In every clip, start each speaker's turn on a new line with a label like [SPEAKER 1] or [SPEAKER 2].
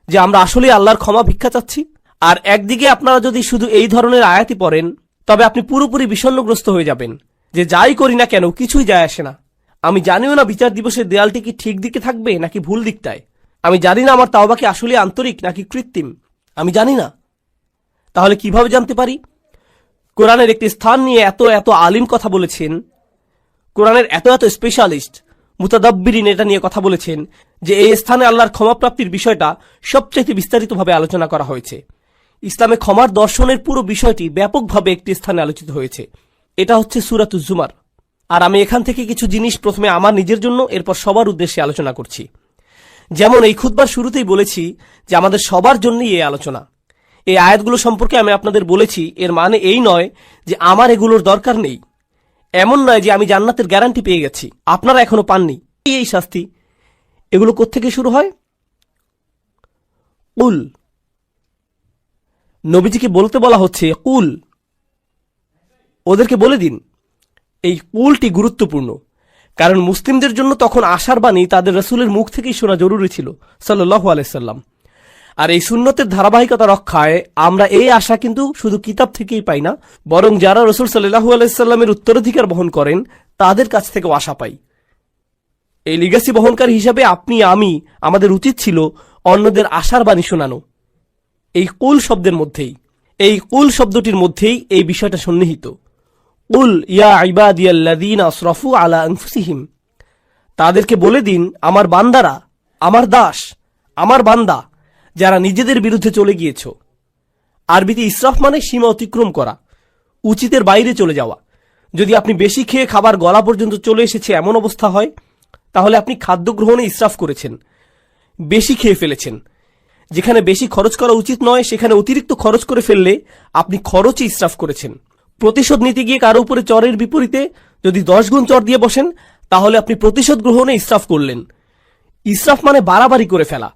[SPEAKER 1] যে আমরা আসলে আল্লাহর ক্ষমা ভিক্ষা চাচ্ছি। আর একদিকে আপনারা যদি শুধু এই ধরনের আয়াতই পড়েন, তবে আপনি পুরোপুরি বিষণ্ণগ্রস্ত হয়ে যাবেন যে যাই করি না কেন কিছুই যায় আসে না। আমি জানিও না বিচার দিবসের দেয়ালটি কি ঠিক দিকে থাকবে নাকি ভুল দিকটায়। আমি জানি না আমার তাওবা কি আসলে আন্তরিক নাকি কৃত্রিম। আমি জানি না। তাহলে কিভাবে জানতে পারি? কোরআনের একটি স্থান নিয়ে এত এত আলিম কথা বলেছেন, কোরআনের এত এত স্পেশালিস্ট মুতাদাব্বিরিন এটা নিয়ে কথা বলেছেন যে এই স্থানে আল্লাহর ক্ষমাপ্রাপ্তির বিষয়টা সবচাইতে বিস্তারিতভাবে আলোচনা করা হয়েছে। ইসলামে ক্ষমার দর্শনের পুরো বিষয়টি ব্যাপকভাবে একটি স্থানে আলোচিত হয়েছে। এটা হচ্ছে সূরাতুজ জুমার। আর আমি এখান থেকে কিছু জিনিস প্রথমে আমার নিজের জন্য, এরপর সবার উদ্দেশ্যে আলোচনা করছি। যেমন এই খুতবার শুরুতেই বলেছি যে আমাদের সবার জন্যই এই আলোচনা। এই আয়াতগুলো সম্পর্কে আমি আপনাদের বলেছি, এর মানে এই নয় যে আমার এগুলোর দরকার নেই। এমন নয় যে আমি জান্নাতের গ্যারান্টি পেয়ে গেছি, আপনারা এখনো পাননি। এই শাস্তি এগুলো কোত্থেকে শুরু হয়? কুল, নবীজিকে বলতে বলা হচ্ছে কুল, ওদেরকে বলে দিন। এই কুলটি গুরুত্বপূর্ণ, কারণ মুসলিমদের জন্য তখন আশার বাণী তাদের রাসূলের মুখ থেকেই শোনা জরুরি ছিল সাল্লাল্লাহু আলাইহি সাল্লাম। আর এই সুন্নতের ধারাবাহিকতা রক্ষায় আমরা এই আশা কিন্তু শুধু কিতাব থেকেই পাই না, বরং যারা রাসূল সাল্লাল্লাহু আলাইহি সাল্লামের উত্তরাধিকার বহন করেন তাদের কাছ থেকেও আশা পাই। এই লিগাসি বহনকারী হিসাবে আপনি আমি আমাদের উচিত ছিল অন্যদের আশার বাণী শোনানো। এই কুল শব্দের মধ্যেই, এই কুল শব্দটির মধ্যেই এই বিষয়টা সন্নিহিত। কুল ইয়া ইবাদিয়াল্লাযীনা আসরাফু আলা আনফুসিহিম, তাদেরকে বলে দিন আমার বান্দারা, আমার দাস, আমার বান্দা যারা নিজেদের বিরুদ্ধে চলে গিয়েছ। আরবিতে ইসরাফ মানে সীমা অতিক্রম করা, উচিতের বাইরে চলে যাওয়া। যদি আপনি বেশি খেয়ে খাবার গলা পর্যন্ত চলে এসেছে এমন অবস্থা হয়, তাহলে আপনি খাদ্য গ্রহণে ইসরাফ করেছেন, বেশি খেয়ে ফেলেছেন। যেখানে বেশি খরচ করা উচিত নয় সেখানে অতিরিক্ত খরচ করে ফেললে আপনি খরচে ইসরাফ করেছেন। প্রতিশোধ নিতে গিয়ে কারো উপরে চরের বিপরীতে যদি 10 গুণ চর দিয়ে বসেন, তাহলে আপনি প্রতিশোধ গ্রহণে ইসরাফ করলেন। ইসরাফ মানে বাড়াবাড়ি করে ফেলা।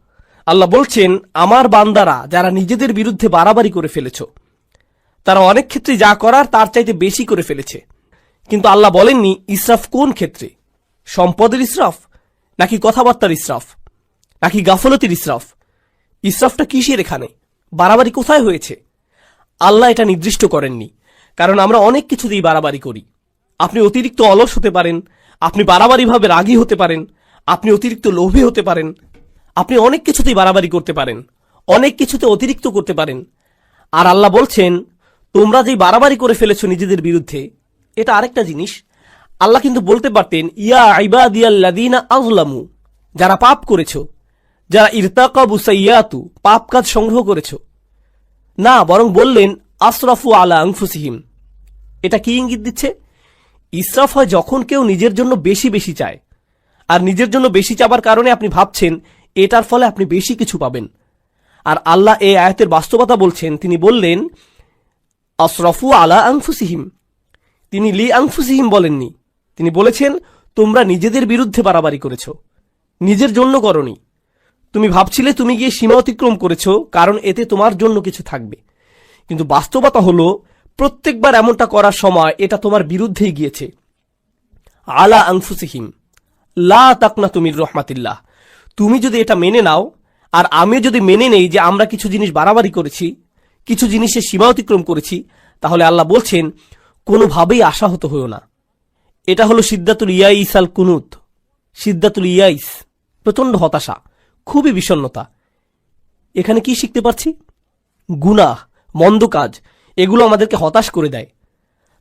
[SPEAKER 1] আল্লাহ বলছেন আমার বান্দারা যারা নিজেদের বিরুদ্ধে বাড়াবাড়ি করে ফেলেছ, তারা অনেক ক্ষেত্রে যা করার তার চাইতে বেশি করে ফেলেছে। কিন্তু আল্লাহ বলেননি ইসরাফ কোন ক্ষেত্রে, সম্পদের ইসরাফ নাকি কথাবার্তার ইসরাফ নাকি গাফলতির ইসরাফ। ইসরাফটা কিসের এখানে, বাড়াবাড়ি কোথায় হয়েছে? আল্লাহ এটা নির্দিষ্ট করেননি, কারণ আমরা অনেক কিছুতেই বাড়াবাড়ি করি। আপনি অতিরিক্ত অলস হতে পারেন, আপনি বাড়াবাড়িভাবে রাগী হতে পারেন, আপনি অতিরিক্ত লোভী হতে পারেন, আপনি অনেক কিছুতেই বাড়াবাড়ি করতে পারেন, অনেক কিছুতে অতিরিক্ত করতে পারেন। আর আল্লাহ বলছেন তোমরা যেই বাড়াবাড়ি করে ফেলেছো নিজেদের বিরুদ্ধে, এটা আরেকটা জিনিস। আল্লাহ কিন্তু বলতে পারতেন ইয়া ইবাদিয়াল্লাযীনা আযলামু, যারা পাপ করেছো, যারা ইরতাকাবু সাইয়্যাতু, পাপ কাজ সংগ্রহ করেছো। না, বরং বললেন আসরাফু আলা আনফুসিহিম। এটা কি ইঙ্গিত দিচ্ছে? ইসরাফ হয় যখন কেউ নিজের জন্য বেশি বেশি চায়, আর নিজের জন্য বেশি চাবার কারণে আপনি ভাবছেন এটার ফলে আপনি বেশি কিছু পাবেন। আর আল্লাহ এই আয়াতের বাস্তবতা বলছেন, তিনি বললেন আসরাফু আলা আনফুসিহিম, তিনি লি আনফুসিহিম বলেননি। তিনি বলেছেন তোমরা নিজেদের বিরুদ্ধে বাড়াবাড়ি করেছ, নিজের জন্য করনি। তুমি ভাবছিলে তুমি গিয়ে সীমা অতিক্রম করেছ কারণ এতে তোমার জন্য কিছু থাকবে, কিন্তু বাস্তবতা হলো প্রত্যেকবার এমনটা করার সময় এটা তোমার বিরুদ্ধেই গিয়েছে। আলা আনফুসিহিম লা তাকনাতু মির রাহমাতিল্লাহ। তুমি যদি এটা মেনে নাও, আর আমি যদি মেনে নেই যে আমরা কিছু জিনিস বাড়াবাড়ি করেছি, কিছু জিনিসের সীমা অতিক্রম করেছি, তাহলে আল্লাহ বলছেন কোনোভাবেই আশাহত হইও না। এটা হলো সিদ্দাতুল ইয়াইস আল কুনুত। সিদ্দাতুল ইয়াইস প্রচন্ড হতাশা, খুবই বিষণ্ণতা। এখানে কি শিখতে পারছি? গুনাহ, মন্দ কাজ, এগুলো আমাদেরকে হতাশ করে দেয়।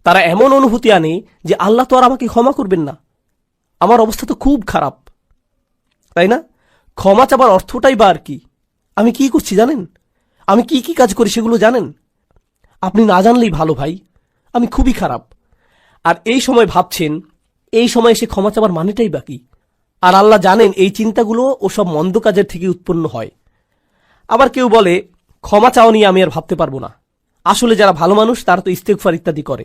[SPEAKER 1] তারা এমন অনুভূতি আনে যে আল্লাহ তো আর আমাকে ক্ষমা করবেন না, আমার অবস্থা তো খুব খারাপ, তাই না? ক্ষমা চাবার অর্থটাই বা আর কি? আমি কি করছি জানেন? আমি কি কি কাজ করি সেগুলো জানেন? আপনি না জানলেই ভালো ভাই, আমি খুবই খারাপ। আর এই সময় ভাবছেন এই সময় এসে ক্ষমা চাবার মানেটাই বাকি। আর আল্লাহ জানেন এই চিন্তাগুলো ওসব মন্দ কাজের থেকে উৎপন্ন হয়। আবার কেউ বলে ক্ষমা চাও নিয়ে আমি আর ভাবতে পারবো না। আসলে যারা ভালো মানুষ তারা তো ইস্তেগফার ইত্যাদি করে,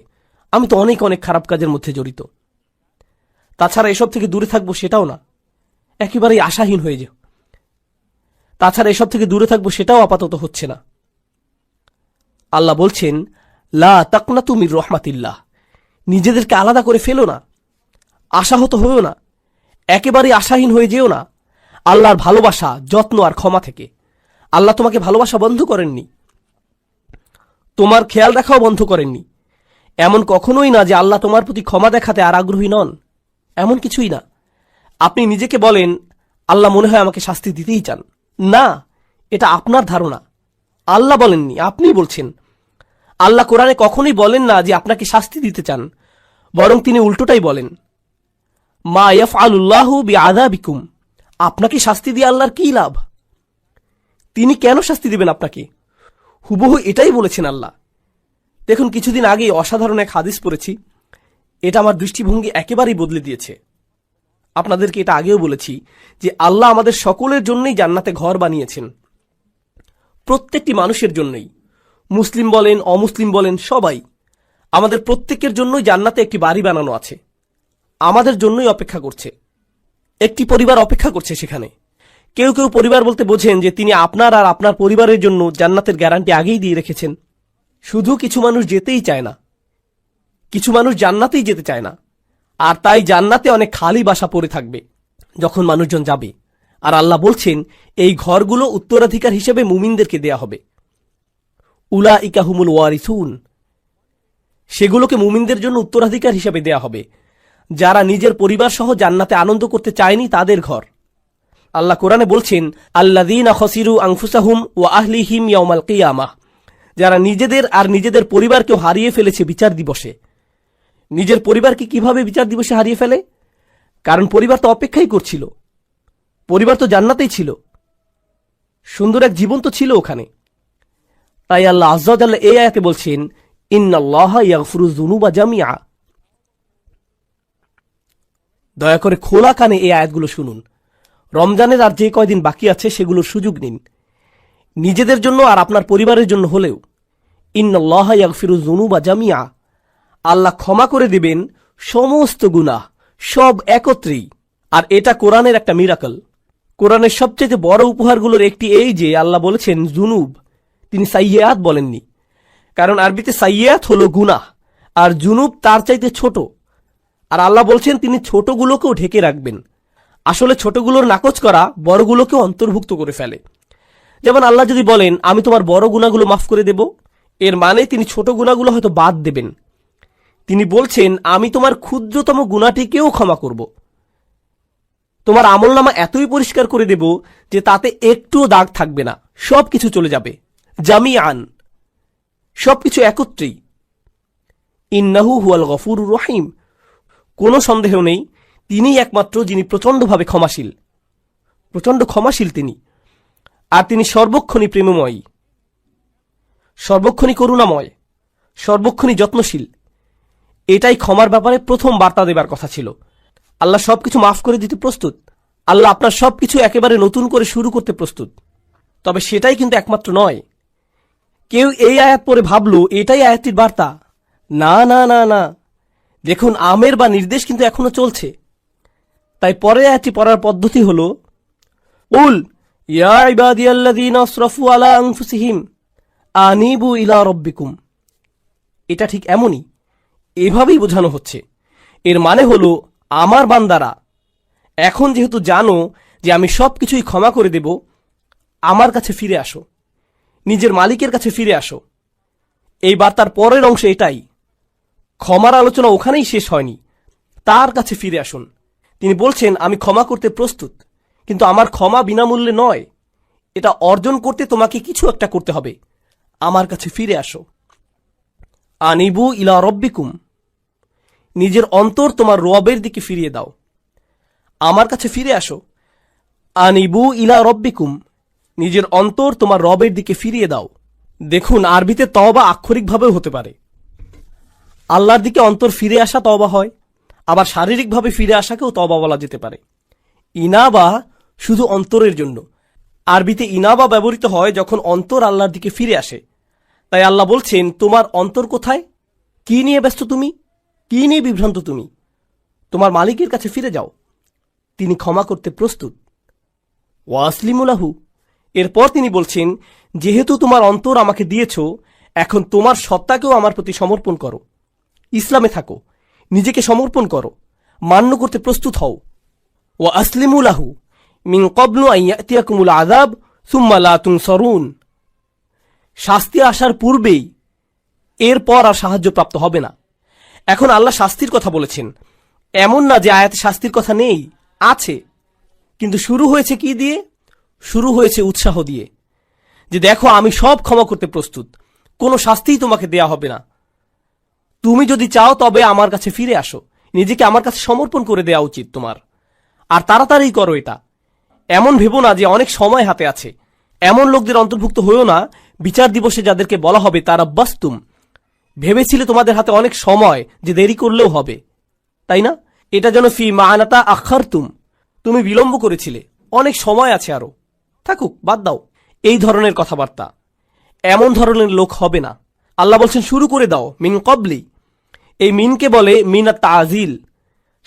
[SPEAKER 1] আমি তো অনেক অনেক খারাপ কাজের মধ্যে জড়িত। তাছাড়া এসব থেকে দূরে থাকবো সেটাও না, একেবারেই আশাহীন হয়ে যাও। তাছাড়া এসব থেকে দূরে থাকবো সেটাও আপাতত হচ্ছে না। আল্লাহ বলছেন লা তাকনাতু মির রাহমাতিল্লাহ, নিজেদেরকে আলাদা করে ফেলো না, আশাহত হয়েও না, একেবারেই আশাহীন হয়ে যেও না আল্লাহর ভালোবাসা, যত্ন আর ক্ষমা থেকে। আল্লাহ তোমাকে ভালোবাসা বন্ধ করেননি, তোমার খেয়াল রাখাও বন্ধ করেননি। এমন কখনোই না যে আল্লাহ তোমার প্রতি ক্ষমা দেখাতে আর আগ্রহী নন, এমন কিছুই না। আপনি নিজেকে বলেন আল্লাহ মনে হয় আমাকে শাস্তি দিতেই চান। না, এটা আপনার ধারণা, আল্লাহ বলেননি, আপনি বলছেন। আল্লাহ কোরআনে কখনোই বলেন না যে আপনাকে শাস্তি দিতে চান, বরং তিনি উল্টোটাই বলেন, মা ইয়াফআলুল্লাহু বিআযাবিকুম, আপনাকে শাস্তি দিয়ে আল্লাহর কি লাভ? তিনি কেন শাস্তি দিবেন আপনাকে? হুবহু এটাই বলেছেন আল্লাহ। দেখুন, কিছুদিন আগেই অসাধারণ এক হাদিস পড়েছি, এটা আমার দৃষ্টিভঙ্গি একেবারেই বদলে দিয়েছে। আপনাদেরকে এটা আগেও বলেছি যে আল্লাহ আমাদের সকলের জন্যই জান্নাতে ঘর বানিয়েছেন, প্রত্যেকটি মানুষের জন্যই, মুসলিম বলেন অমুসলিম বলেন সবাই, আমাদের প্রত্যেকের জন্যই জান্নাতে একটি বাড়ি বানানো আছে, আমাদের জন্যই অপেক্ষা করছে। একটি পরিবার অপেক্ষা করছে সেখানে। কেউ কেউ পরিবার বলতে বোঝেন যে তিনি আপনার আর আপনার পরিবারের জন্য জান্নাতের গ্যারান্টি আগেই দিয়ে রেখেছেন। শুধু কিছু মানুষ যেতেই চায় না, কিছু মানুষ জান্নাতেই যেতে চায় না, আর তাই জান্নাতে অনেক খালি বাসা পড়ে থাকবে যখন মানুষজন যাবে। আর আল্লাহ বলছেন এই ঘরগুলো উত্তরাধিকার হিসেবে মুমিনদেরকে দেয়া হবে। উলাইকা হুমুল ওয়ারিসুন, সেগুলোকে মুমিনদের জন্য উত্তরাধিকার হিসেবে দেয়া হবে। যারা নিজের পরিবার সহ জান্নাতে আনন্দ করতে চায়নি তাদের ঘর। আল্লাহ কোরআনে বলছেন আল্লাযীনা খাসিরু আনফুসাহুম ওয়া আহলিহিম ইয়াওমাল কিয়ামাহ, যারা নিজেদের আর নিজেদের পরিবারকেও হারিয়ে ফেলেছে বিচার দিবসে। নিজের পরিবারকে কিভাবে বিচার দিবসে হারিয়ে ফেলে? কারণ পরিবার তো অপেক্ষাই করছিল, পরিবার তো জান্নাতেই ছিল, সুন্দর এক জীবন তো ছিল ওখানে। তাই আল্লাহ আযজা ওয়া জাল্লা এই আয়াতে বলছেন ইন্নাল্লাহা ইয়াগফিরুয যুনুবা জামিআ। দয়া করে খোলা কানে এই আয়াতগুলো শুনুন। রমজানের আর যে কয়দিন বাকি আছে সেগুলোর সুযোগ নিন, নিজেদের জন্য আর আপনার পরিবারের জন্য হলেও। ইন্নাল্লাহা ইয়াগফিরুয যুনুবা জামিআ, আল্লাহ ক্ষমা করে দিবেন সমস্ত গুনাহ, সব একত্রেই। আর এটা কোরআনের একটা মিরাকল। কোরআনের সবচেয়ে বড় উপহারগুলোর একটি এই যে আল্লাহ বলেছেন জুনুব, তিনি সাইয়্যাত বলেননি। কারণ আরবিতে সাইয়্যাত হলো গুনাহ, আর জুনুব তার চাইতে ছোট। আর আল্লাহ বলছেন তিনি ছোটগুলোকেও ঢেকে রাখবেন। আসলে ছোটগুলোর নাকচ করা বড়গুলোকেও অন্তর্ভুক্ত করে ফেলে। যেমন আল্লাহ যদি বলেন আমি তোমার বড় গুনাহগুলো মাফ করে দেব, এর মানে তিনি ছোট গুনাহগুলো হয়তো বাদ দেবেন। তিনি বলছেন আমি তোমার ক্ষুদ্রতম গুনাহটিকেও ক্ষমা করব, তোমার আমলনামা এতই পরিষ্কার করে দেব যে তাতে একটুও দাগ থাকবে না, সবকিছু চলে যাবে জামিআন, সবকিছু একত্রেই। ইন্নাহু হুয়াল গফুরুর রহিম, কোনো সন্দেহ নেই তিনিই একমাত্র যিনি প্রচণ্ডভাবে ক্ষমাশীল, প্রচণ্ড ক্ষমাশীল তিনি। আর তিনি সর্বক্ষণই প্রেমময়ী, সর্বক্ষণই করুণাময়, সর্বক্ষণই যত্নশীল। এটাই ক্ষমার ব্যাপারে প্রথম বার্তা দেবার কথা ছিল। আল্লাহ সবকিছু মাফ করে দিতে প্রস্তুত, আল্লাহ আপনার সবকিছু একেবারে নতুন করে শুরু করতে প্রস্তুত। তবে সেটাই কিন্তু একমাত্র নয়। কেউ এই আয়াত পড়ে ভাবলো এটাই আয়াতটির বার্তা। না না না না, দেখুন আমের বা নির্দেশ কিন্তু এখনো চলছে। তাই পরের আয়াতটি পড়ার পদ্ধতি হলো উল ইয়া ইবাদিয়াল্লাযীনা আসরাফু আলা আনফুসিহিম আনিবু ইলা রাব্বিকুম। এটা ঠিক এমনই, এভাবেই বোঝানো হচ্ছে। এর মানে হলো আমার বান্দারা, এখন যেহেতু জানো যে আমি সবকিছুই ক্ষমা করে দেব, আমার কাছে ফিরে আসো, নিজের মালিকের কাছে ফিরে আসো। এই বার্তার পরের অংশ এটাই। ক্ষমার আলোচনা ওখানেই শেষ হয়নি, তার কাছে ফিরে আসুন। তিনি বলছেন আমি ক্ষমা করতে প্রস্তুত, কিন্তু আমার ক্ষমা বিনামূল্যে নয়, এটা অর্জন করতে তোমাকে কিছু একটা করতে হবে। আমার কাছে ফিরে আসো। আনিবু ইলা রব্বিকুম, নিজের অন্তর তোমার রবের দিকে ফিরিয়ে দাও, আমার কাছে ফিরে আসো। আনিবু ইলা রব্বিকুম, নিজের অন্তর তোমার রবের দিকে ফিরিয়ে দাও। দেখুন আরবিতে তওবা আক্ষরিকভাবেও হতে পারে, আল্লাহর দিকে অন্তর ফিরে আসা তওবা হয়, আবার শারীরিকভাবে ফিরে আসাকেও তওবা বলা যেতে পারে। ইনাবা শুধু অন্তরের জন্য, আরবিতে ইনাবা ব্যবহৃত হয় যখন অন্তর আল্লাহর দিকে ফিরে আসে। তাই আল্লাহ বলছেন তোমার অন্তর কোথায়, কি নিয়ে ব্যস্ত তুমি, কি নিয়ে বিভ্রান্ত তুমি? তোমার মালিকের কাছে ফিরে যাও, তিনি ক্ষমা করতে প্রস্তুত। ওয়াসলিমু লাহু, এরপর তিনি বলছেন যেহেতু তোমার অন্তর আমাকে দিয়েছ, এখন তোমার সত্তাকেও আমার প্রতি সমর্পণ করো, ইসলামে থাকো, নিজেকে সমর্পণ করো, মান্য করতে প্রস্তুত হও। ওয়া আসলিমু লাহু মিন ক্বাবলু আন ইয়াতিয়াকুমুল আযাব সুম্মা লা তুনসরুন, শাস্তি আসার পূর্বেই এরপর আর সাহায্য প্রাপ্ত হবে না। এখন আল্লাহ শাস্তির কথা বলেছেন, এমন না যে আয়াতে শাস্তির কথা নেই, আছে, কিন্তু শুরু হয়েছে কি দিয়ে? শুরু হয়েছে উৎসাহ দিয়ে, যে দেখো আমি সব ক্ষমা করতে প্রস্তুত, কোনো শাস্তিই তোমাকে দেয়া হবে না। তুমি যদি চাও তবে আমার কাছে ফিরে আসো, নিজেকে আমার কাছে সমর্পণ করে দেওয়া উচিত তোমার, আর তাড়াতাড়ি করো এটা। এমন ভেবো না যে অনেক সময় হাতে আছে। এমন লোকদের অন্তর্ভুক্ত হয়েও না বিচার দিবসে যাদেরকে বলা হবে তারা বাস্তুম, ভেবেছিলে তোমাদের হাতে অনেক সময় যে দেরি করলেও হবে, তাই না? এটা যেন ফি মানাতা আখারতুম, তুমি বিলম্ব করেছিলে, অনেক সময় আছে আরো, থাকুক, বাদ দাও। এই ধরনের কথাবার্তা, এমন ধরনের লোক হবে না। আল্লাহ বলছেন শুরু করে দাও, মিন কবলি। এই মিনকে বলে মিনা তাজিল,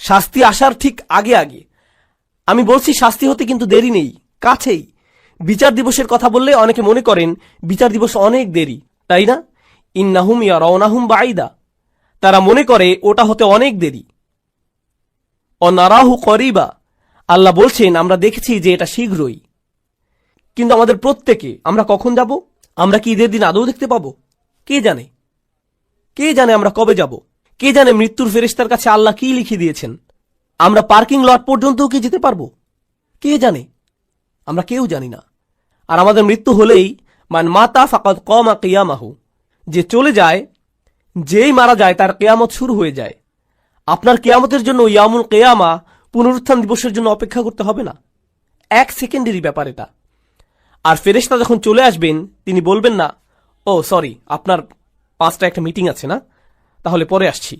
[SPEAKER 1] শাস্তি আসার ঠিক আগে আগে। আমি বলছি শাস্তি হতে কিন্তু দেরি নেই, কাছেই। বিচার দিবসের কথা বললে অনেকে মনে করেন বিচার দিবস অনেক দেরি, তাই না? ইন্নাহুম ইয়ারাউনাহুম বাঈদা, তারা মনে করে ওটা হতে অনেক দেরি। অনারাহু করিবা, আল্লাহ বলছেন আমরা দেখেছি যে এটা শীঘ্রই। কিন্তু আমাদের প্রত্যেকে আমরা কখন যাব? আমরা কি ঈদের দিন আদৌ দেখতে পাবো? কে জানে? কে জানে আমরা কবে যাব? কে জানে মৃত্যুর ফেরেশতার কাছে আল্লাহ কি লিখে দিয়েছেন? আমরা পার্কিং লট পর্যন্তও কি যেতে পারবো? কে জানে? আমরা কেউ জানি না। আর আমাদের মৃত্যু হলেই মান মাতা ফাকাদ কামা কিয়ামাহু, যে চলে যায়, যেই মারা যায় তার কিয়ামত শুরু হয়ে যায়। আপনার কিয়ামতের জন্য ইয়ামুল কিয়ামা, পুনরুত্থান দিবসের জন্য অপেক্ষা করতে হবে না। এক সেকেন্ডেরই ব্যাপার এটা। আর ফেরেশতা যখন চলে আসবেন তিনি বলবেন না, ও সরি আপনার 5টা একটা মিটিং আছে না, তাহলে পরে আসছি।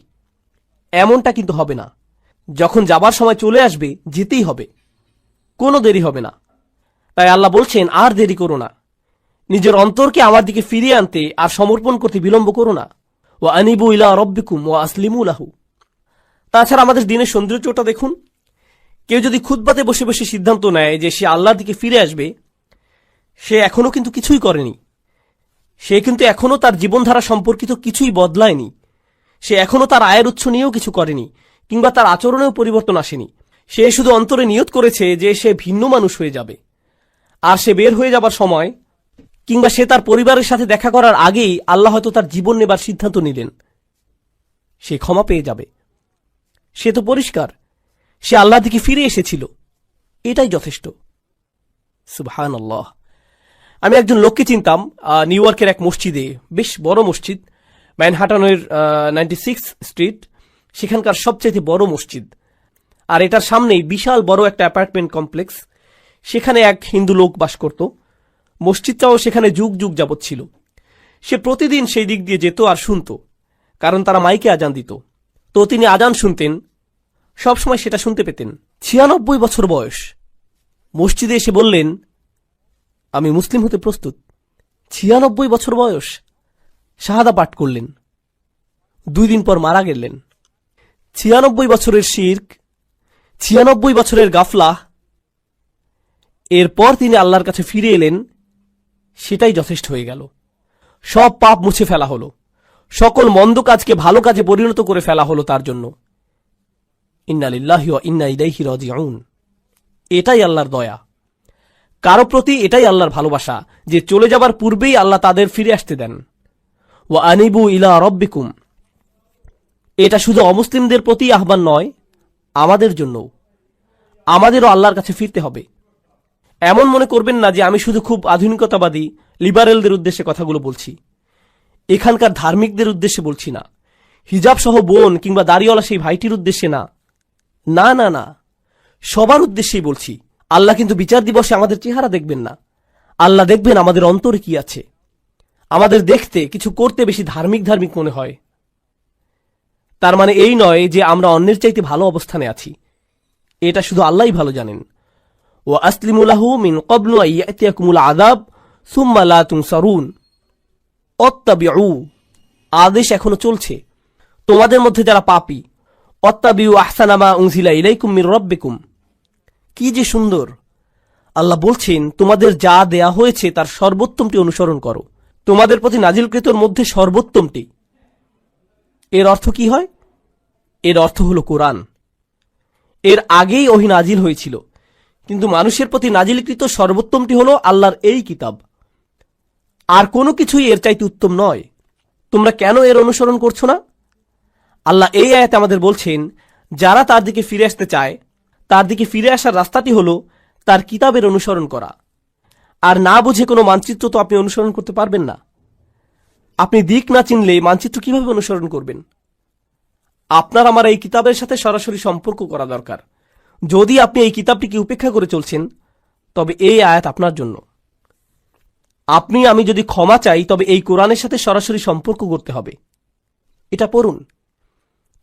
[SPEAKER 1] এমনটা কিন্তু হবে না। যখন যাবার সময় চলে আসবে যেতেই হবে, কোনো দেরি হবে না। তাই আল্লাহ বলছেন আর দেরি করো না, নিজের অন্তরকে আমার দিকে ফিরিয়ে আনতে আর সমর্পণ করতে বিলম্ব করো না। ওয়া আনিবু ইলা রাব্বিকুম ওয়া আসলিমু লাহু। তাছাড়া আমাদের দিনের সৌন্দর্যটা দেখুন। কেউ যদি খুতবাতে বসে বসে সিদ্ধান্ত নেয় যে সে আল্লাহর দিকে ফিরে আসবে, সে এখনো কিন্তু কিছুই করেনি। সে কিন্তু এখনো তার জীবনধারা সম্পর্কিত কিছুই বদলায়নি। সে এখনো তার আয়ের উৎস নিয়েও কিছু করেনি, কিংবা তার আচরণেও পরিবর্তন আসেনি। সে শুধু অন্তরে নিয়ত করেছে যে সে ভিন্ন মানুষ হয়ে যাবে, আর সে বের হয়ে যাবার সময় কিংবা সে তার পরিবারের সাথে দেখা করার আগেই আল্লাহ হয়তো তার জীবন নেবার সিদ্ধান্ত নিলেন। সে ক্ষমা পেয়ে যাবে। সে তো পরিষ্কার, সে আল্লাহ দিকে ফিরে এসেছিল, এটাই যথেষ্ট। সুবহানাল্লাহ। আমি একজন লোককে চিনতাম নিউ ইয়র্কের এক মসজিদে, বেশ বড় মসজিদ, ম্যানহাটনের 96 স্ট্রিট, সেখানকার সবচেয়ে বড় মসজিদ। আর এটার সামনেই বিশাল বড় একটা অ্যাপার্টমেন্ট কমপ্লেক্স। সেখানে এক হিন্দু লোক বাস করত। মসজিদটাও সেখানে যুগ যুগ যাবৎ ছিল। সে প্রতিদিন সেই দিক দিয়ে যেত আর শুনত, কারণ তারা মাইকে আজান দিত। তো তিনি আজান শুনতেন, সবসময় সেটা শুনতে পেতেন। 96 বছর বয়স। মসজিদে এসে বললেন আমি মুসলিম হতে প্রস্তুত। 96 বছর বয়স। শাহাদা পাঠ করলেন। 2 দিন পর মারা গেলেন। 96 বছরের শিরক, 96 বছরের গাফলা। এরপর তিনি আল্লাহর কাছে ফিরে এলেন, সেটাই যথেষ্ট হয়ে গেল। সব পাপ মুছে ফেলা হলো, সকল মন্দ কাজকে ভালো কাজে পরিণত করে ফেলা হলো তার জন্য। ইন্না লিল্লাহি ওয়া ইন্না ইলাইহি রাজিউন। এটাই আল্লাহর দয়া কারো প্রতি, এটাই আল্লাহর ভালোবাসা, যে চলে যাবার পূর্বেই আল্লাহ তাদের ফিরে আসতে দেন। ওয়া আনিবু ইলা রাব্বিকুম। এটা শুধু অমুসলিমদের প্রতি আহ্বান নয়, আমাদের জন্যও। আমাদেরও আল্লাহর কাছে ফিরতে হবে। এমন মনে করবেন না যে আমি শুধু খুব আধুনিকতাবাদী লিবারেলদের উদ্দেশ্যে কথাগুলো বলছি। এখানকার ধার্মিকদের উদ্দেশ্যে বলছি না, হিজাব সহ বোন কিংবা দাড়িওয়ালা সেই ভাইটির উদ্দেশ্যে না, না না না, সবার উদ্দেশ্যেই বলছি। আল্লাহ কিন্তু বিচার দিবসে আমাদের চেহারা দেখবেন না, আল্লাহ দেখবেন আমাদের অন্তরে কি আছে। আমাদের দেখতে, কিছু করতে বেশি ধার্মিক ধার্মিক মনে হয়। তার মানে এই নয় যে আমরা অন্যের চাইতে ভালো অবস্থানে আছি, এটা শুধু আল্লাহই ভালো জানেন। ওয়া আসলিমু লাহু মিন ক্বাবলু আন ইয়াতিয়াকুমুল আযাব সুম্মা লা তুনসারুন। অত্তাবিউ, আদেশ এখনো চলছে। তোমাদের মধ্যে যারা পাপী, অত্তাবিউ আহসানা মা উনজিলা ইলাইকুম মির রাব্বিকুম। কি যে সুন্দর! আল্লাহ বলছেন তোমাদের যা দেয়া হয়েছে তার সর্বোত্তমটি অনুসরণ করো, তোমাদের প্রতি নাজিলকৃতর মধ্যে সর্বোত্তমটি। এর অর্থ কি হয়? এর অর্থ হলো কোরআন। এর আগেই ওহী নাজিল হয়েছিল, কিন্তু মানুষের প্রতি নাজিলকৃত সর্বোত্তমটি হলো আল্লাহর এই কিতাব। আর কোনো কিছুই এর চাইতে উত্তম নয়। তোমরা কেন এর অনুসরণ করছো না? আল্লাহ এই আয়াতে আমাদের বলছেন, যারা তার দিকে ফিরে আসতে চায়, তার দিকে ফিরে আসার রাস্তাটি হলো তার কিতাবের অনুসরণ করা। আর না বুঝে কোনো মানচিত্র তো আপনি অনুসরণ করতে পারবেন না। আপনি দিক না চিনলে মানচিত্র কিভাবে অনুসরণ করবেন? আপনার আমার এই কিতাবের সাথে সরাসরি সম্পর্ক করা দরকার। যদি আপনি এই কিতাবটিকে উপেক্ষা করে চলছেন, তবে এই আয়াত আপনার জন্য। আপনি আমি যদি ক্ষমা চাই, তবে এই কোরআনের সাথে সরাসরি সম্পর্ক করতে হবে। এটা পড়ুন,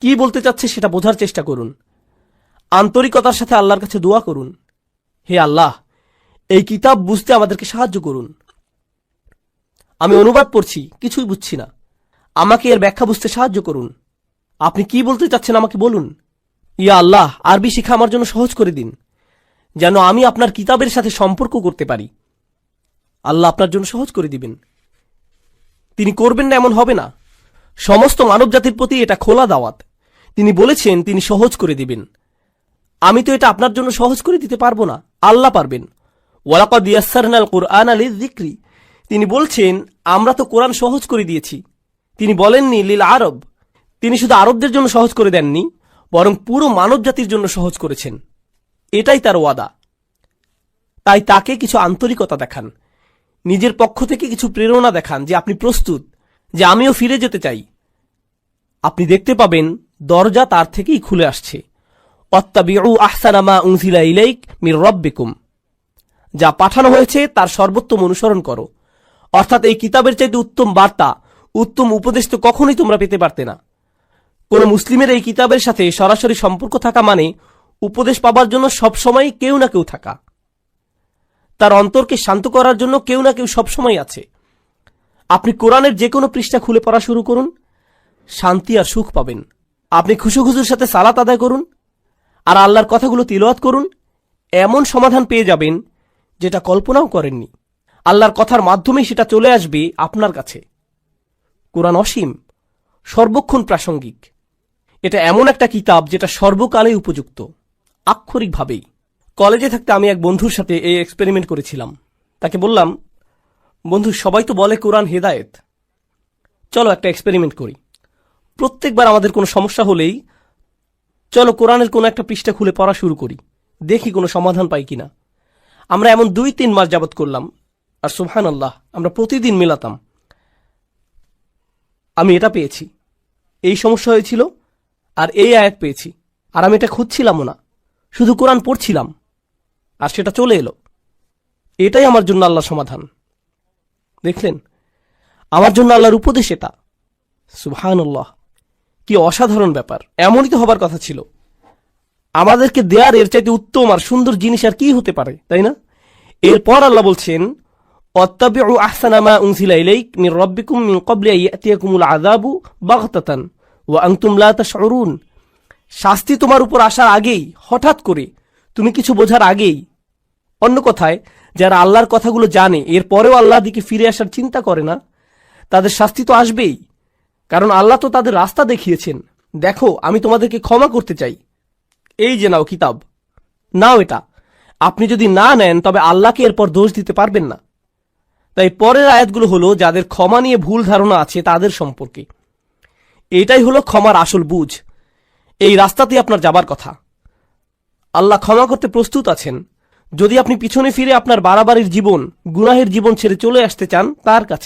[SPEAKER 1] কি বলতে চাচ্ছে সেটা বোঝার চেষ্টা করুন, আন্তরিকতার সাথে আল্লাহর কাছে দোয়া করুন, হে আল্লাহ, এই কিতাব বুঝতে আমাদেরকে সাহায্য করুন। আমি অনুবাদ পড়ছি, কিছুই বুঝছি না, আমাকে এর ব্যাখ্যা বুঝতে সাহায্য করুন। আপনি কি বলতে চাচ্ছেন আমাকে বলুন। ইয়া আল্লাহ, আরবি শিখা আমার জন্য সহজ করে দিন, যেন আমি আপনার কিতাবের সাথে সম্পর্ক করতে পারি। আল্লাহ আপনার জন্য সহজ করে দিবেন। তিনি করবেন না এমন হবে না। সমস্ত মানব জাতির প্রতি এটা খোলা দাওয়াত। তিনি বলেছেন তিনি সহজ করে দিবেন। আমি তো এটা আপনার জন্য সহজ করে দিতে পারবো না, আল্লাহ পারবেন। ওয়ালাকাদ ইয়াসসারনাল কুরআনা লিযিকরি, তিনি বলছেন আমরা তো কোরআন সহজ করে দিয়েছি। তিনি বলেননি লিল আরব, তিনি শুধু আরবদের জন্য সহজ করে দেননি, বরং পুরো মানব জাতির জন্য সহজ করেছেন। এটাই তার ওয়াদা। তাই তাকে কিছু আন্তরিকতা দেখান, নিজের পক্ষ থেকে কিছু প্রেরণা দেখান যে আপনি প্রস্তুত, যে আমিও ফিরে যেতে চাই। আপনি দেখতে পাবেন দরজা তার থেকেই খুলে আসছে। ওয়াত্তাবিউ আহসানা মা উনজিলা ইলাইক মির রাব্বিকুম, যা পাঠানো হয়েছে তার সর্বোত্তম অনুসরণ করো। অর্থাৎ এই কিতাবের চাইতে উত্তম বার্তা, উত্তম উপদেশ তো কখনোই তোমরা পেতে পারতে না। কোন মুসলিমের এই কিতাবের সাথে সরাসরি সম্পর্ক থাকা মানে উপদেশ পাবার জন্য সবসময় কেউ না কেউ থাকা, তার অন্তরকে শান্ত করার জন্য কেউ না কেউ সবসময় আছে। আপনি কোরআনের যে কোনো পৃষ্ঠা খুলে পড়া শুরু করুন, শান্তি আর সুখ পাবেন। আপনি খুশুখুজুর সাথে সালাত আদায় করুন আর আল্লাহর কথাগুলো তিলাওয়াত করুন, এমন সমাধান পেয়ে যাবেন যেটা কল্পনাও করেননি। আল্লাহর কথার মাধ্যমেই সেটা চলে আসবে আপনার কাছে। কোরআন অসীম, সর্বক্ষণ প্রাসঙ্গিক। এটা এমন একটা কিতাব যেটা সর্বকালে উপযুক্ত, আক্ষরিকভাবেই। কলেজে থাকতে আমি এক বন্ধুর সাথে এই এক্সপেরিমেন্ট করেছিলাম। তাকে বললাম, বন্ধু, সবাই তো বলে কোরআন হেদায়েত, চলো একটা এক্সপেরিমেন্ট করি। প্রত্যেকবার আমাদের কোনো সমস্যা হলেই চলো কোরআনের কোনো একটা পৃষ্ঠা খুলে পড়া শুরু করি, দেখি কোনো সমাধান পাই কিনা। আমরা এমন 2-3 মাস যাবত করলাম, আর সুবহানাল্লাহ, আমরা প্রতিদিন মেলাতাম। আমি এটা পেয়েছি, এই সমস্যা হয়েছিল, আর এই আয়াত পেয়েছি, আর আমি এটা খুঁজছিলামও না, শুধু কোরআন পড়ছিলাম আর সেটা চলে এলো। এটাই আমার জন্য আল্লাহর সমাধান। দেখলেন, আমার জন্য আল্লাহর উপদেশ এটা। সুবহানাল্লাহ, কি অসাধারণ ব্যাপার। এমনই তো হবার কথা ছিল। আমাদেরকে দেয়ার এর চাইতে উত্তম আর সুন্দর জিনিস আর কি হতে পারে, তাই না? এরপর আল্লাহ বলছেন, ওয়াত্তাবিউ আহসানা মা উনজিলা ইলাইক মির রাব্বিকুম মিন ক্বাবলি আন ইয়াতিয়াকুমুল আযাবু বাগতাতান ওয়া আনতুম লা তাশউরুন। শাস্তি তোমার উপর আসার আগেই, হঠাৎ করে, তুমি কিছু বোঝার আগেই। অন্য কথায়, যারা আল্লাহর কথাগুলো জানে এরপরেও আল্লাহর দিকে ফিরে আসার চিন্তা করে না, তাদের শাস্তি তো আসবেই। কারণ আল্লাহ তো তাদের রাস্তা দেখিয়েছেন। দেখো, আমি তোমাদেরকে ক্ষমা করতে চাই, এই যে নাও কিতাব, নাও এটা। আপনি যদি না নেন তবে আল্লাহকে এরপর দোষ দিতে পারবেন না। তাই পরের আয়াতগুলো হলো যাদের ক্ষমা নিয়ে ভুল ধারণা আছে তাদের সম্পর্কে। এটাই হলো ক্ষমার আসল বুঝ। এই রাস্তাতে আপনার যাবার কথা। আল্লাহ ক্ষমা করতে প্রস্তুত আছেন, যদি আপনি পিছনে ফিরে আপনার বাড়াবাড়ির জীবন, গুনাহের জীবন ছেড়ে চলে আসতে চান তার কাছে।